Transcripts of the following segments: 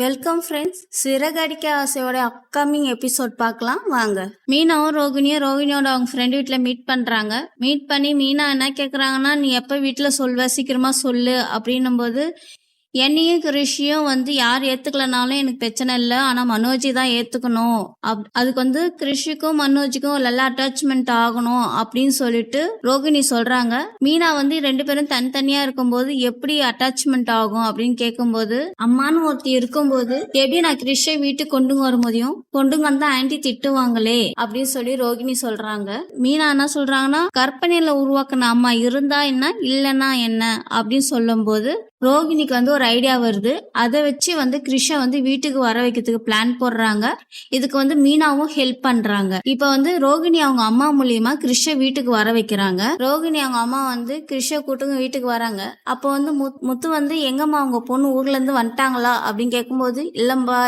Welcome friends. Siragadikka ஆசையோட upcoming episode பார்க்கலாம் வாங்க. மீனாவும் ரோகிணியோட அவங்க ஃப்ரெண்ட் வீட்டில் மீட் பண்ணுறாங்க. மீட் பண்ணி மீனா என்ன கேட்குறாங்கன்னா, நீ எப்போ வீட்டில் சொல்வ, சீக்கிரமாக சொல்லு அப்படின்னும் போது, என்னையும் கிருஷியும் யார் ஏத்துக்கலனாலும் எனக்கு பிரச்சனை இல்லை, ஆனா மனோஜி தான் ஏத்துக்கணும். அதுக்கு கிருஷிக்கும் மனோஜிக்கும் நல்ல அட்டாச்மெண்ட் ஆகணும் அப்படின்னு சொல்லிட்டு ரோகிணி சொல்றாங்க. மீனா ரெண்டு பேரும் தனித்தனியா இருக்கும்போது எப்படி அட்டாச்மெண்ட் ஆகும் அப்படின்னு கேட்கும்போது, அம்மானு ஒருத்தி இருக்கும்போது எப்படி நான் கிருஷை வீட்டுக்கு கொண்டு வர முடியும், கொண்டு வந்தா ஆன்டி திட்டுவாங்களே அப்படின்னு சொல்லி ரோகிணி சொல்றாங்க. மீனா என்ன சொல்றாங்கன்னா, கற்பனையில உருவாக்குன அம்மா இருந்தா என்ன, இல்லைன்னா என்ன அப்படின்னு சொல்லும் போது ரோகிணிக்கு ஒரு ஐடியா வருது. அதை வச்சு கிருஷை வீட்டுக்கு வர வைக்கிறதுக்கு பிளான் போடுறாங்க. இதுக்கு மீனாவும் ஹெல்ப் பண்றாங்க. இப்ப ரோகிணி அவங்க அம்மா மூலியமா கிருஷை வீட்டுக்கு வர வைக்கிறாங்க. ரோகிணி அவங்க அம்மா கிருஷை கூட்டுங்க வீட்டுக்கு வராங்க. அப்போ முத்து எங்கம்மா அவங்க பொண்ணு ஊர்ல இருந்து வந்துட்டாங்களா அப்படின்னு கேட்கும்போது, இல்லம்பா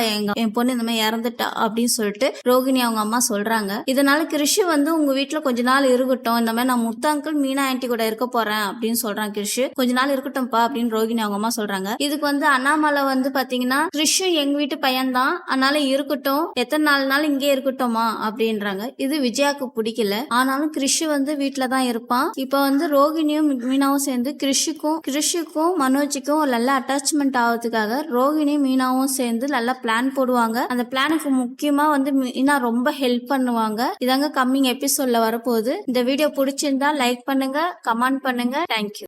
என் பொண்ணு இந்த மாதிரி இறந்துட்டா அப்படின்னு சொல்லிட்டு ரோகிணி அவங்க அம்மா சொல்றாங்க. இதனால கிருஷி உங்க வீட்டுல கொஞ்ச நாள் இருக்கட்டும், இந்த மாதிரி நான் முத்து அங்கிள் மீனா ஆன்டி கூட இருக்க போறேன் அப்படின்னு சொல்றான். கிருஷி கொஞ்ச நாள் இருக்கட்டும்பா அப்படின்னு ரோகிணி அவங்க அம்மா சொல்றாங்க. இதுக்கு அண்ணாமலை பாத்தீங்கன்னா, கிருஷும் எங்க வீட்டு பையன் தான், அதனால இருக்கட்டும், எத்தனை நாள் இங்கே இருக்கட்டுமா அப்படின்றாங்க. இது விஜயாக்கு பிடிக்கல. ஆனாலும் கிருஷி வீட்டுலதான் இருப்பான். இப்ப ரோகிணியும் மீனாவும் சேர்ந்து கிருஷிக்கும் மனோஜிக்கும் நல்ல அட்டாச்மெண்ட் ஆகிறதுக்காக ரோகிணியும் மீனாவும் சேர்ந்து நல்லா பிளான் போடுவாங்க. அந்த பிளானுக்கு முக்கியமா மீனா ரொம்ப ஹெல்ப் பண்ணுவாங்க. இதாங்க கம்மிங் எபிசோட்ல வரப்போகுது. இந்த வீடியோ பிடிச்சிருந்தா லைக் பண்ணுங்க, கமெண்ட் பண்ணுங்க. தேங்க்யூ.